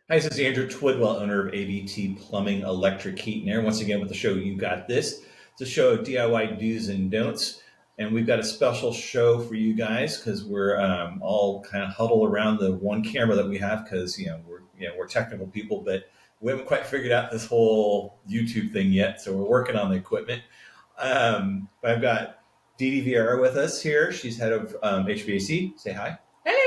Hi, this is Andrew Twidwell, owner of ABT Plumbing, Electric, Heat, and Air. Once again with the show You Got This. It's a show of DIY do's and don'ts. And we've got a special show for you guys because we're all kind of huddled around the one camera that we have because we're technical people, but we haven't quite figured out this whole YouTube thing yet. So we're working on the equipment. But I've got DeeDee Vieira with us here. She's head of HVAC. Say hi. Hello.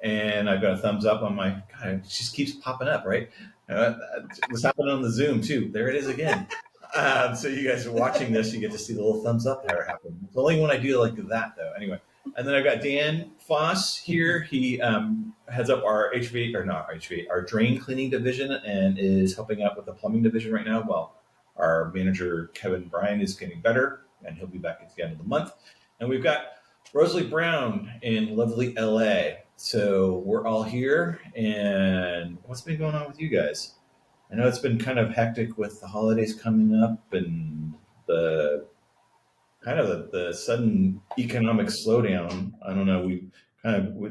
And I've got a thumbs up on my, God, it just keeps popping up, right? What's happening on the Zoom too? There it is again. So you guys are watching this, you get to see the little thumbs up there happen. It's only when I do like that though. Anyway, and then I've got Dan Foss here. He heads up our our drain cleaning division and is helping out with the plumbing division right now. Well, our manager, Kevin Bryan, is getting better and he'll be back at the end of the month. And we've got Rosalie Brown in lovely LA. So we're all here, and what's been going on with you guys? I know it's been kind of hectic with the holidays coming up and the kind of the sudden economic slowdown. I don't know.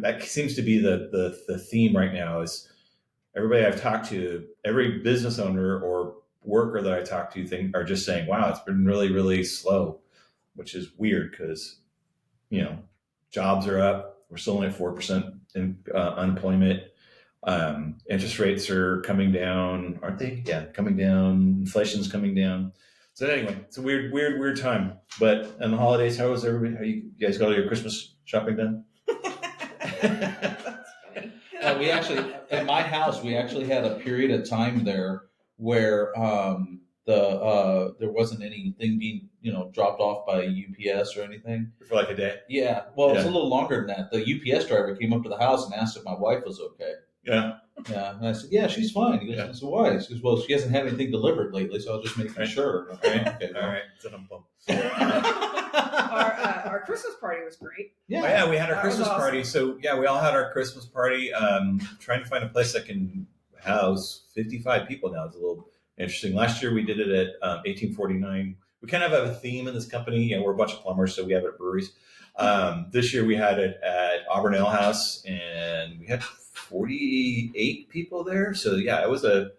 That seems to be the theme right now. Is everybody I've talked to, every business owner or worker that I talk to, are just saying, "Wow, it's been really, really slow," which is weird because jobs are up. We're still only at 4% in unemployment. Interest rates are coming down, aren't they? Yeah, coming down. Inflation's coming down. So anyway, it's a weird time. But in the holidays, how was everybody? How you guys got all your Christmas shopping done? We actually, at my house, we actually had a period of time there where there wasn't anything being dropped off by UPS or anything for like a day. Yeah, well, it's a little longer than that. The UPS driver came up to the house and asked if my wife was okay. Yeah. And I said, yeah, she's fine. He goes, I said, why? She goes, well, she hasn't had anything delivered lately, so I'll just make sure. Okay, all right. Our Christmas party was great. Yeah, we had our Christmas party. So yeah, we all had our Christmas party. Trying to find a place that can house 55 people now. It's a little interesting. Last year we did it at 1849. We kind of have a theme in this company. We're a bunch of plumbers, so we have it at breweries. This year we had it at Auburn Ale House, and we had 48 people there. So yeah, that was a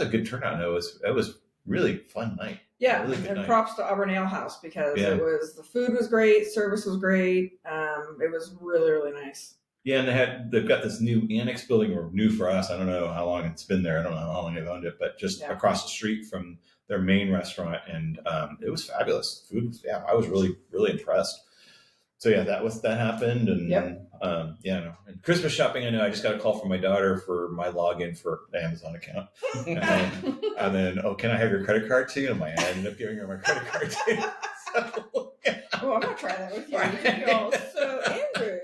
good turnout. It was really fun night. Yeah, really and night. Props to Auburn Ale House because the food was great, service was great. It was really, really nice. Yeah, and they've got this new annex building, or new for us. I don't know how long it's been there. I don't know how long they've owned it, but just across the street from their main restaurant, and it was fabulous. Food was, I was really, really impressed. So yeah, that happened, and and Christmas shopping. I know I just got a call from my daughter for my login for the Amazon account, and then can I have your credit card too? And I ended up giving her my credit card too. So, well, I'm gonna try that with you. So Andrew.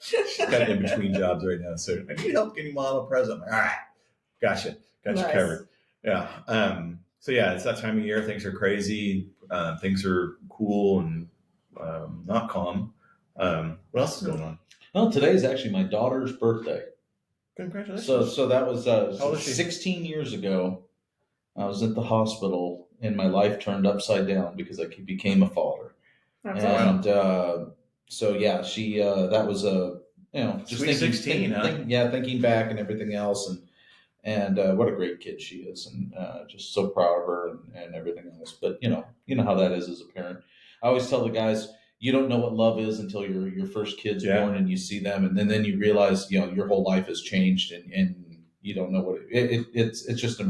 She's kind of in between jobs right now, so I need help getting mom a present. I'm like, all right, gotcha nice. Covered. Yeah. So yeah, it's that time of year. Things are crazy. Things are cool and not calm. What else is going on? Well, today is actually my daughter's birthday. Congratulations. So that was 16 years ago. I was at the hospital and my life turned upside down because I became a father. That's awesome. So yeah, she that was just Sweet 16, thinking back and everything else, and what a great kid she is, and just so proud of her and everything else. But you know how that is as a parent. I always tell the guys, you don't know what love is until your first kid's born and you see them, and then you realize your whole life has changed, and you don't know what it's just an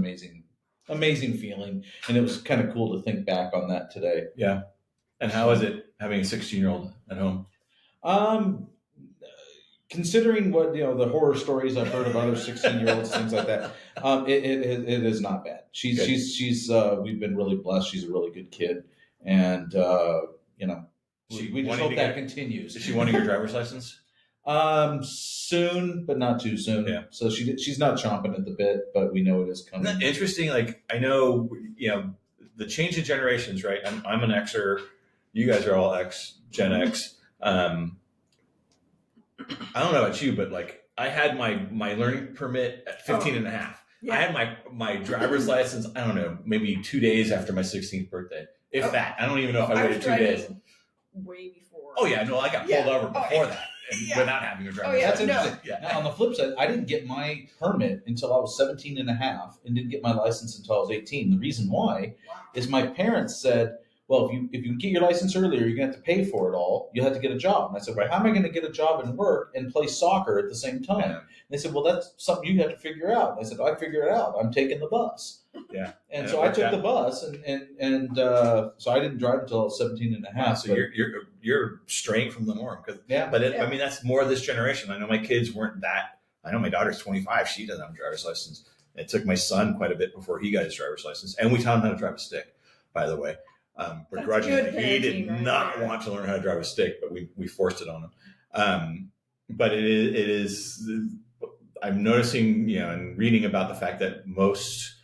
amazing feeling, and it was kind of cool to think back on that today. Yeah. And how is it having a 16-year-old at home? Considering what the horror stories I've heard of other 16-year-olds, things like that, it is not bad. She's we've been really blessed. She's a really good kid, and we just hope that continues. Is she wanting your driver's license? Soon, but not too soon. Yeah. So she's not chomping at the bit, but we know it is coming. Isn't that interesting? Like I know the change in generations, right? I'm an Xer. You guys are all Gen X. I don't know about you, but like I had my learning permit at 15 and a half. Yeah. I had my driver's license, I don't know, maybe 2 days after my 16th birthday. If that. I don't even know if I waited 2 days. way before. Oh yeah, no, I got pulled over before that, and without having a driver's That's license. interesting. Yeah. Now, on the flip side, I didn't get my permit until I was 17 and a half and didn't get my license until I was 18. The reason why is my parents said, well, if you get your license earlier, you're going to have to pay for it all. You'll have to get a job. And I said, well, how am I going to get a job and work and play soccer at the same time? Yeah. And they said, well, that's something you have to figure out. And I said, I figure it out. I'm taking the bus. Yeah. And so I took the bus, and so I didn't drive until I was 17 and a half. So you're straying from the norm. But I mean, that's more of this generation. I know my kids weren't that. I know my daughter's 25. She doesn't have a driver's license. It took my son quite a bit before he got his driver's license. And we taught him how to drive a stick, by the way. Begrudgingly, he did not want to learn how to drive a stick, but we forced it on him. But it is. I'm noticing, and reading about the fact that most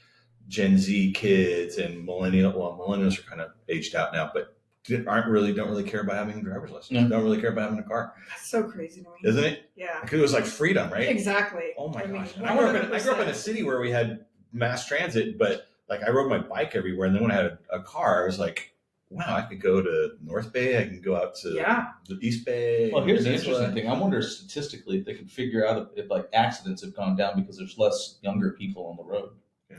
Gen Z kids and millennials are kind of aged out now, but don't really care about having a driver's license. No. Don't really care about having a car. That's so crazy to me, Isn't it? Yeah, because it was like freedom, right? Exactly. Oh my gosh! Mean, I grew up in a city where we had mass transit, but like I rode my bike everywhere, and then when I had a car, I was like, wow, I could go to North Bay, I can go out to the East Bay. Well, here's the interesting thing. I wonder statistically if they can figure out if like accidents have gone down because there's less younger people on the road.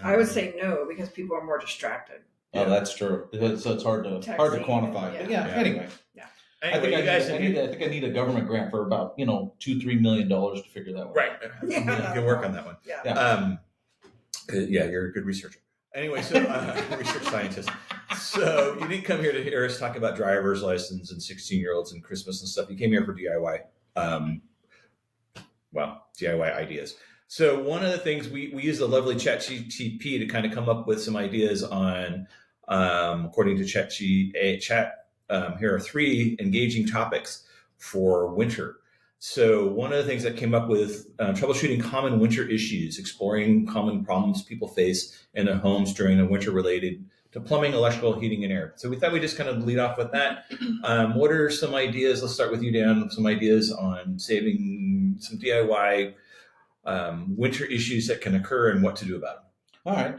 I would say no, because people are more distracted. Oh, that's true. So it's hard to quantify. Yeah. But anyway. Yeah. Anyway, I think I need a government grant for about $2-3 million to figure that one right. out. Right. You can work on that one. Yeah. You're a good researcher. Anyway, so research scientist. So you didn't come here to hear us talk about driver's license and 16-year-olds and Christmas and stuff. You came here for DIY. DIY ideas. So one of the things we use the lovely ChatGPT to kind of come up with some ideas on, according to Chat, here are 3 engaging topics for winter. So one of the things that came up with troubleshooting common winter issues, exploring common problems people face in their homes during the winter related to plumbing, electrical, heating, and air. So we thought we'd just kind of lead off with that. What are some ideas? Let's start with you, Dan. Some ideas on saving some DIY winter issues that can occur and what to do about them. All right.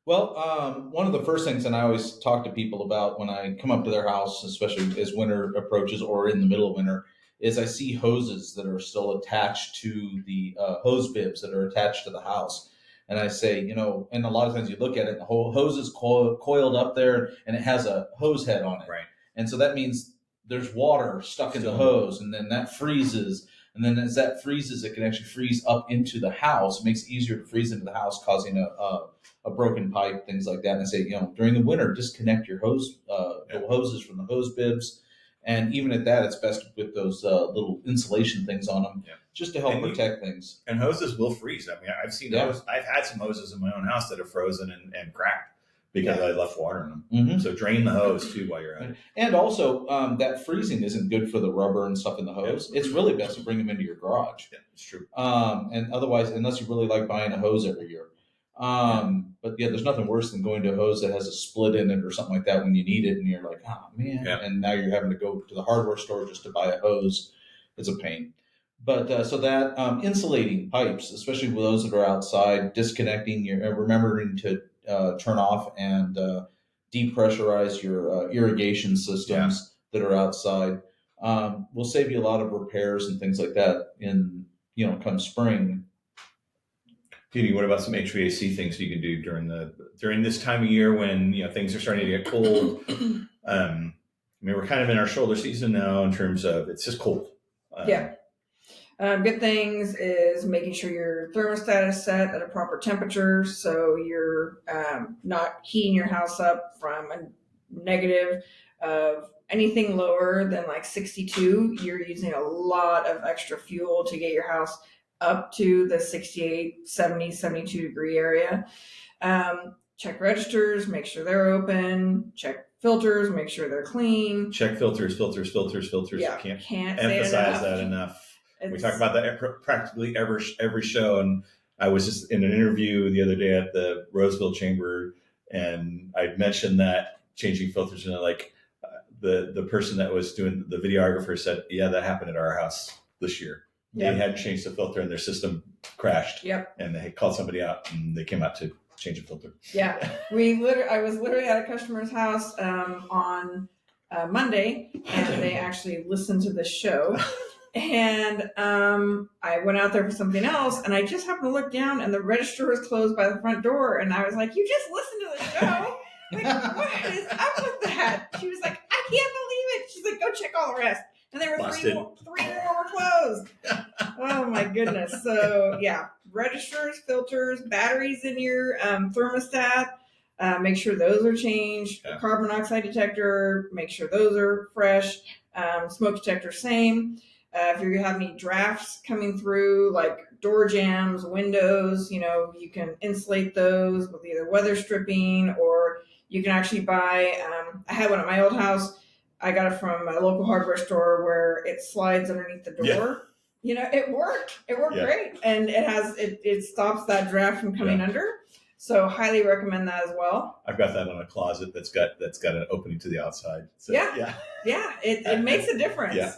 Well, one of the first things, and I always talk to people about when I come up to their house, especially as winter approaches or in the middle of winter, is I see hoses that are still attached to the hose bibs that are attached to the house. And I say, and a lot of times you look at it, the whole hose is coiled up there and it has a hose head on it. Right. And so that means there's water stuck in the hose, and then that freezes. And then as that freezes, it can actually freeze up into the house. It makes it easier to freeze into the house, causing a broken pipe, things like that. And I say, during the winter, disconnect your hoses from the hose bibs. And even at that, it's best to put those little insulation things on them just to help protect things. And hoses will freeze. I mean, I've seen those. I've had some hoses in my own house that have frozen and cracked because I left water in them. Mm-hmm. So drain the hose too while you're at it. And also, that freezing isn't good for the rubber and stuff in the hose. It's really best to bring them into your garage. Yeah, it's true. And otherwise, unless you really like buying a hose every year. But there's nothing worse than going to a hose that has a split in it or something like that when you need it, and you're like, oh man, and now you're having to go to the hardware store just to buy a hose. It's a pain. But so that insulating pipes, especially with those that are outside, disconnecting, remembering to turn off and depressurize your irrigation systems that are outside, will save you a lot of repairs and things like that in come spring. DeeDee, what about some HVAC things you can do during this time of year when things are starting to get cold? We're kind of in our shoulder season now in terms of it's just cold. Good things is making sure your thermostat is set at a proper temperature, so you're not heating your house up from a negative of anything lower than like 62. You're using a lot of extra fuel to get your house up to the 68, 70, 72 degree area. Check registers, make sure they're open. Check filters, make sure they're clean. Check filters. Yeah, I can't emphasize that enough. We talk about that practically every show. And I was just in an interview the other day at the Roseville Chamber, and I mentioned that changing filters, and the person that was doing the videographer said, yeah, that happened at our house this year. They hadn't changed the filter and their system crashed. Yep. And they called somebody out and they came out to change the filter. Yeah. I was literally at a customer's house on Monday, and they actually listened to the show. And I went out there for something else, and I just happened to look down, and the register was closed by the front door. And I was like, "You just listened to the show? Like, what is up with that?" She was like, "I can't believe it." She's like, "Go check all the rest." And there were three more were closed. Oh my goodness! So yeah, registers, filters, batteries in your thermostat. Make sure those are changed. Yeah. Carbon monoxide detector. Make sure those are fresh. Smoke detector, same. If you have any drafts coming through, like door jams, windows, you can insulate those with either weather stripping, or you can actually buy. I had one at my old house. I got it from a local hardware store where it slides underneath the door. Yeah. It worked. It worked great, and it stops that draft from coming under. So highly recommend that as well. I've got that on a closet that's got an opening to the outside. So, yeah, it makes a difference. Yeah.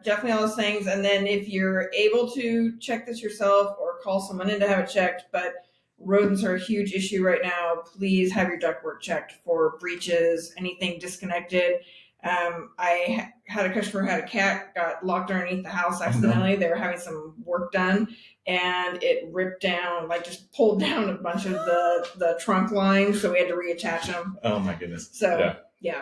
Definitely all those things. And then if you're able to check this yourself or call someone in to have it checked, but rodents are a huge issue right now, please have your ductwork checked for breaches, anything disconnected. I had a customer who had a cat, got locked underneath the house accidentally. They were having some work done, and it ripped down, like just pulled down a bunch of the trunk lines, so we had to reattach them. Oh my goodness. So yeah.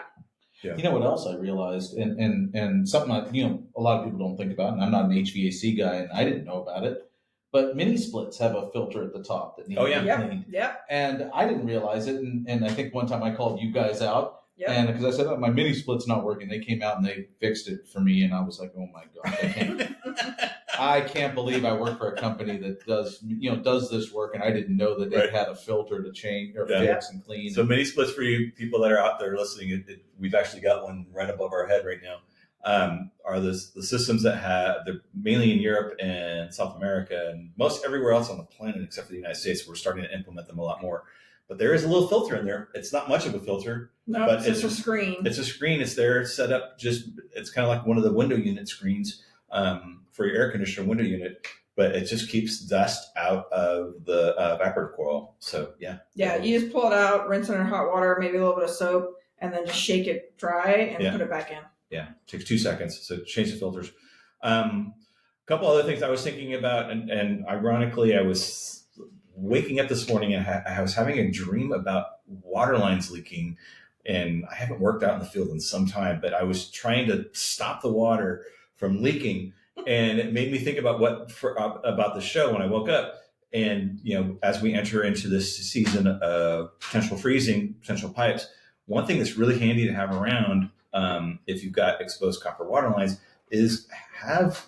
You know what else I realized, and something a lot of people don't think about, and I'm not an HVAC guy, and I didn't know about it, but mini splits have a filter at the top that needs to be cleaned. Yeah. And I didn't realize it, and I think one time I called you guys out. Yep. And because I said, "Oh, my mini split's not working," they came out and they fixed it for me, and I was like, "Oh my god, I can't believe I work for a company that does this work, and I didn't know that they had a filter to change or fix and clean." So mini splits for you people that are out there listening, we've actually got one right above our head right now. Are the systems that they're mainly in Europe and South America and most everywhere else on the planet except for the United States. We're starting to implement them a lot more. But there is a little filter in there. It's not much of a filter. No, but it's just a screen. It's a screen. It's there set up. It's kind of like one of the window unit screens for your air conditioner window unit. But it just keeps dust out of the evaporative coil. So yeah. Yeah, you just pull it out, rinse it in hot water, maybe a little bit of soap, and then just shake it dry and put it back in. Yeah, it takes 2 seconds. So change the filters. A couple other things I was thinking about, and ironically, I was waking up this morning and I was having a dream about water lines leaking, and I haven't worked out in the field in some time, but I was trying to stop the water from leaking, and it made me think about about the show when I woke up. And as we enter into this season of potential freezing, potential pipes, one thing that's really handy to have around if you've got exposed copper water lines is have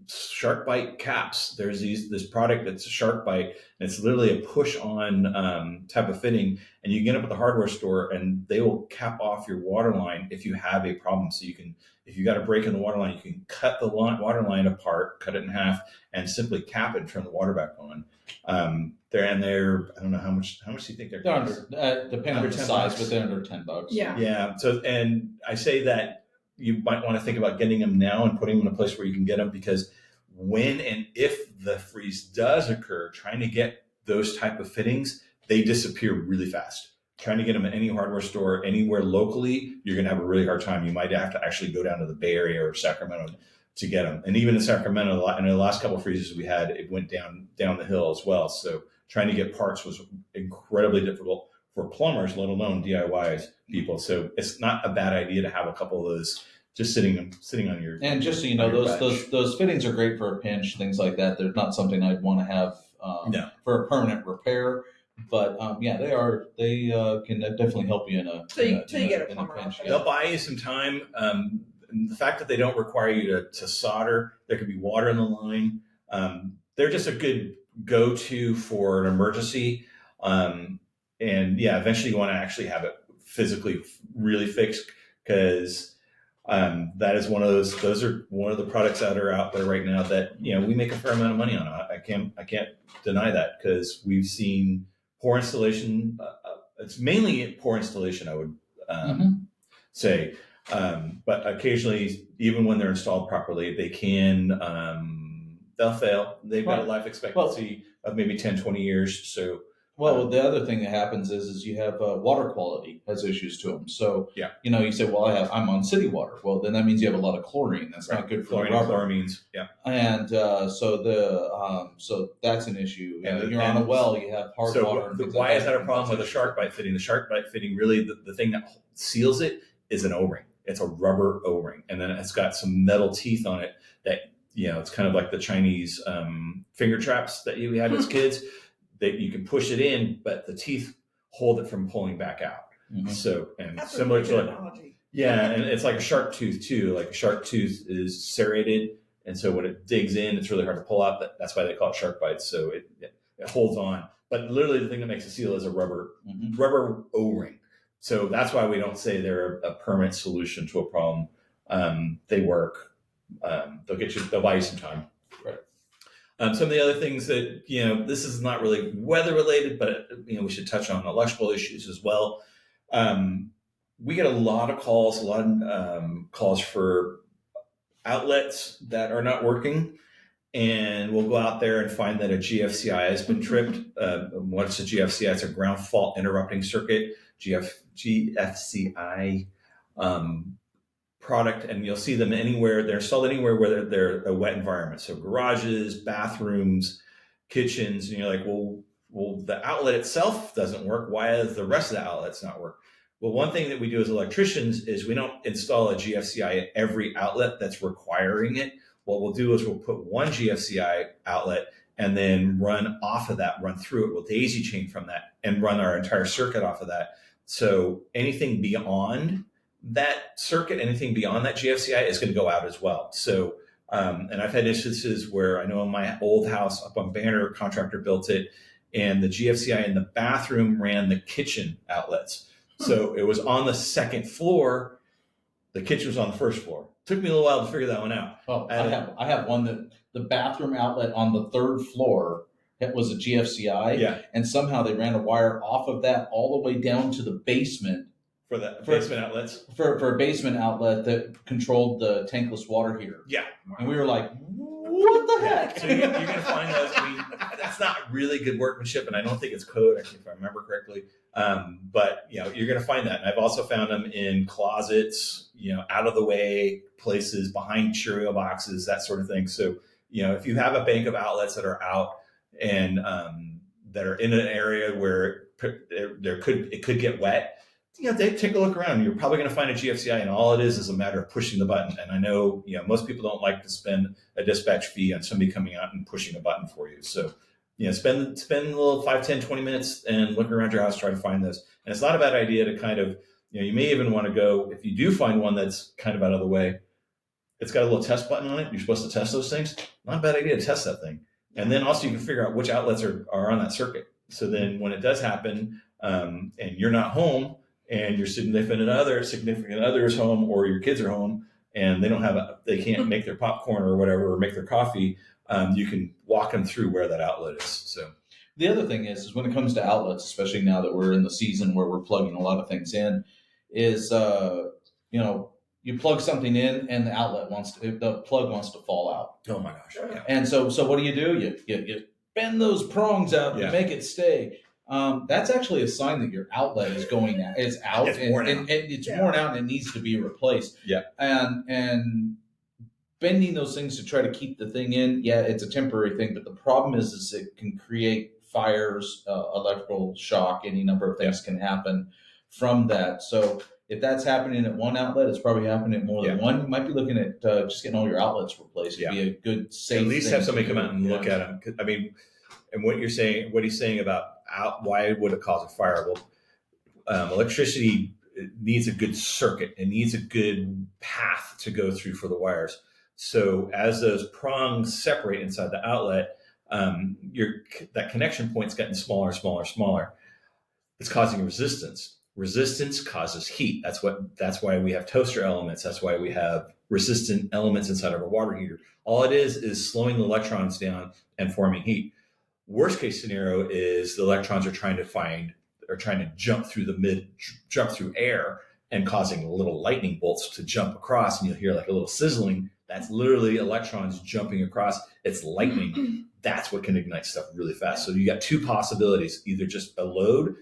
shark bite caps. There's this product that's a shark bite, and it's literally a push on type of fitting, and you get up at the hardware store and they will cap off your water line if you have a problem. So you can, if you got a break in the water line, you can cut the water line apart, cut it in half, and simply cap it and turn the water back on. They're I don't know how much do you think they're under depending on the size, but they're under $10. Yeah. So, and I say that you might want to think about getting them now and putting them in a place where you can get them, because when and if the freeze does occur, trying to get those type of fittings, they disappear really fast. Trying to get them at any hardware store anywhere locally, you're going to have a really hard time. You might have to actually go down to the Bay Area or Sacramento to get them. And even in Sacramento, in the last couple of freezes we had, it went down the hill as well. So trying to get parts was incredibly difficult for plumbers, let alone DIYs people. So it's not a bad idea to have a couple of those just sitting on your. And just so you know, those fittings are great for a pinch, things like that. They're not something I'd want to have for a permanent repair. But they can definitely help you in a pinch. They'll buy you some time. The fact that they don't require you to solder, there could be water in the line. They're just a good go-to for an emergency. Eventually you want to actually have it physically really fixed, because that is those are one of the products that are out there right now that we make a fair amount of money on. I can't deny that, because we've seen poor installation. It's mainly poor installation, I would say, but occasionally, even when they're installed properly, they can they'll fail. They've got a life expectancy of maybe 10, 20 years. So Well, the other thing that happens is you have water quality has issues to them. So, Yeah. you say, well, I'm on city water. Well, then that means you have a lot of chlorine. That's not good for the Chlorine, rubber. chloramines. Yeah. And so that's an issue. And you're on a well, you have hard water. And Why like is that a problem with a shark bite fitting? The shark bite fitting, really, the thing that seals it is an O-ring. It's a rubber O-ring, and then it's got some metal teeth on it that it's kind of like the Chinese finger traps that we had as kids. That you can push it in, but the teeth hold it from pulling back out. Mm-hmm. So, and That's similar to analogy. Yeah, and it's like a shark tooth too. Like a shark tooth is serrated, and so when it digs in, it's really hard to pull out. That's why they call it shark bites. So it holds on. But literally, the thing that makes a seal is a rubber O-ring. So that's why we don't say they're a permanent solution to a problem. They work. They'll buy you some time. Right. Some of the other things that this is not really weather related, but we should touch on electrical issues as well. We get a lot of calls, calls for outlets that are not working, and we'll go out there and find that a GFCI has been tripped. What's a GFCI? It's a ground fault interrupting circuit. GFCI product, and you'll see them anywhere. They're installed anywhere where they're a wet environment. So garages, bathrooms, kitchens, and you're like, well, the outlet itself doesn't work. Why does the rest of the outlets not work? Well, one thing that we do as electricians is we don't install a GFCI at every outlet that's requiring it. What we'll do is we'll put one GFCI outlet and then run through it. We'll daisy chain from that and run our entire circuit off of that. So anything beyond that circuit, anything beyond that GFCI is going to go out as well. So, and I've had instances where I know in my old house up on Banner, a contractor built it, and the GFCI in the bathroom ran the kitchen outlets. So it was on the second floor. The kitchen was on the first floor. Took me a little while to figure that one out. Oh, I have one that the bathroom outlet on the third floor, that was a GFCI. Yeah. And somehow they ran a wire off of that all the way down to the basement. For the basement outlets? For a basement outlet that controlled the tankless water heater. Yeah. And we were like, what the heck? So you're going to find those. That's not really good workmanship, and I don't think it's code, actually, if I remember correctly. But you're going to find that. And I've also found them in closets, out of the way places, behind Cheerio boxes, that sort of thing. So, if you have a bank of outlets that are out and that are in an area where it could get wet, they take a look around. You're probably going to find a GFCI, and all it is a matter of pushing the button. And I know, most people don't like to spend a dispatch fee on somebody coming out and pushing a button for you. So, spend a little 5, 10, 20 minutes and look around your house, try to find those. And it's not a bad idea to kind of, you may even want to go, if you do find one that's kind of out of the way, it's got a little test button on it. You're supposed to test those things. Not a bad idea to test that thing. And then also you can figure out which outlets are on that circuit. So then when it does happen, and you're not home, and your significant other's home, or your kids are home, and they can't make their popcorn or whatever, or make their coffee, you can walk them through where that outlet is. So the other thing is when it comes to outlets, especially now that we're in the season where we're plugging a lot of things in, is you plug something in and the plug wants to fall out. Oh my gosh! Yeah. And so what do? You bend those prongs out and make it stay. That's actually a sign that your outlet is out. It's worn out. And it's worn out and it needs to be replaced. Yeah. And bending those things to try to keep the thing in, it's a temporary thing. But the problem is it can create fires, electrical shock, any number of things can happen from that. So if that's happening at one outlet, it's probably happening at more than one. You might be looking at just getting all your outlets replaced. It'd be a good, safe At least thing have somebody come out and look at them. I mean, and what he's saying about why would it cause a fire? Well, electricity needs a good circuit. It needs a good path to go through for the wires. So as those prongs separate inside the outlet, that connection point's getting smaller, smaller, smaller. It's causing resistance. Resistance causes heat. That's why we have toaster elements. That's why we have resistant elements inside of a water heater. All it is slowing the electrons down and forming heat. Worst case scenario is the electrons are trying to jump through air and causing little lightning bolts to jump across, and you'll hear like a little sizzling That's literally electrons jumping across. It's lightning. That's what can ignite stuff really fast. So you got two possibilities, either just a load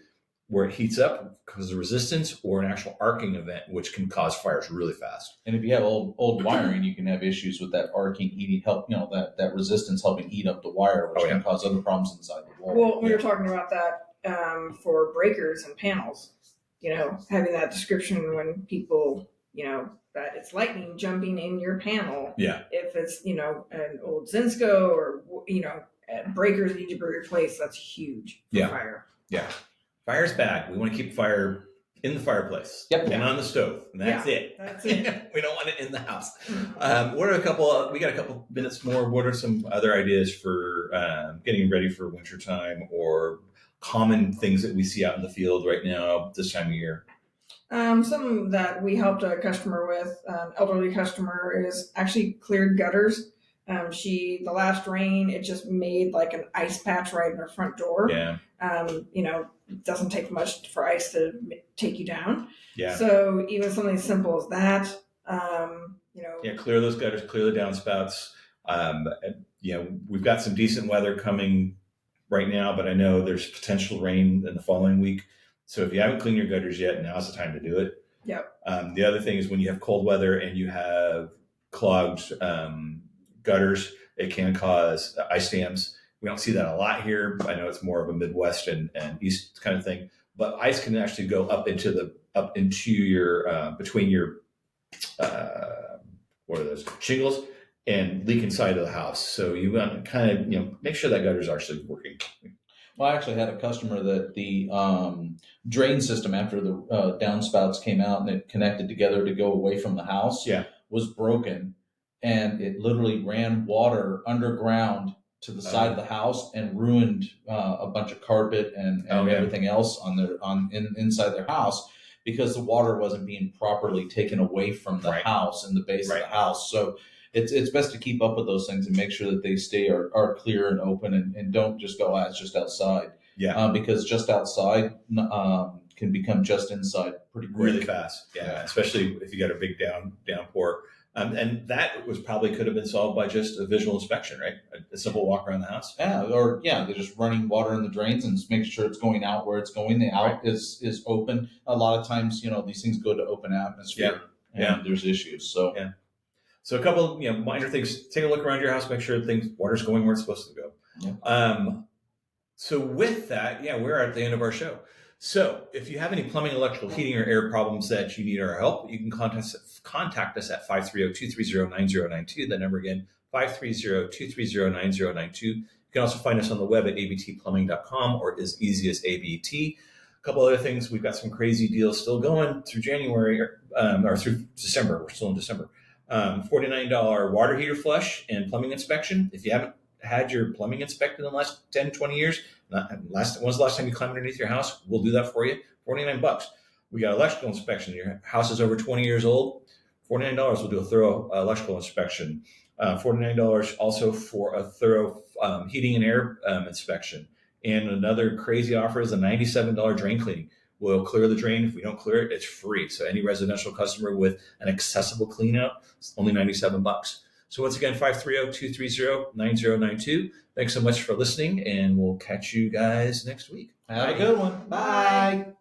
where it heats up because of resistance, or an actual arcing event, which can cause fires really fast. And if you have old wiring, you can have issues with that arcing eating that resistance helping eat up the wire, which can cause other problems inside the wall. Well, we were talking about that for breakers and panels, having that description when people, that it's lightning jumping in your panel. Yeah. If it's, an old Zinsco or, breakers need to be replaced, that's huge for fire. Yeah. Fire's bad. We want to keep fire in the fireplace and on the stove. And that's it. That's it. We don't want it in the house. We got a couple minutes more. What are some other ideas for getting ready for wintertime, or common things that we see out in the field right now this time of year? Something that we helped a customer with, elderly customer, is actually cleared gutters. The last rain, it just made like an ice patch right in her front door. Yeah. It doesn't take much for ice to take you down. Yeah. So even something as simple as that, clear those gutters, clear the downspouts. We've got some decent weather coming right now, but I know there's potential rain in the following week. So if you haven't cleaned your gutters yet, now's the time to do it. Yep. The other thing is when you have cold weather and you have clogged gutters, it can cause ice dams. We don't see that a lot here. I know it's more of a Midwest and East kind of thing, but ice can actually go up into your between your what are those, shingles, and leak inside of the house. So you want to kind of make sure that gutter's actually working. Well, I actually had a customer that the drain system, after the downspouts came out and it connected together to go away from the house, was broken, and it literally ran water underground to the side of the house and ruined a bunch of carpet and everything else inside their house, because the water wasn't being properly taken away from the house and the base of the house. So it's best to keep up with those things and make sure that they stay are clear and open, and don't just go, it's just outside. Yeah. Because just outside can become just inside pretty quick. Really fast. Yeah. Especially if you got a big downpour. And that could have been solved by just a visual inspection, right? A simple walk around the house. Yeah, they're just running water in the drains and just making sure it's going out where it's going. The out is open. A lot of times, these things go to open atmosphere. And there's issues. So So a couple, minor things. Take a look around your house. Make sure water's going where it's supposed to go. Yeah. So with that, we're at the end of our show. So if you have any plumbing, electrical, heating, or air problems that you need our help, you can contact us at 530-230-9092. That number again, 530-230-9092. You can also find us on the web at abtplumbing.com, or as easy as ABT. A couple other things. We've got some crazy deals still going through January or through December. We're still in December. $49 water heater flush and plumbing inspection. If you haven't had your plumbing inspected in the last 10, 20 years, when's the last time you climbed underneath your house? We'll do that for you. $49. We got electrical inspection. Your house is over 20 years old. $49. We'll do a thorough electrical inspection. $49 also for a thorough heating and air inspection. And another crazy offer is a $97 drain cleaning. We'll clear the drain. If we don't clear it, it's free. So any residential customer with an accessible clean out, it's only $97. So once again, 530-230-9092. Thanks so much for listening, and we'll catch you guys next week. Have a good one. Bye.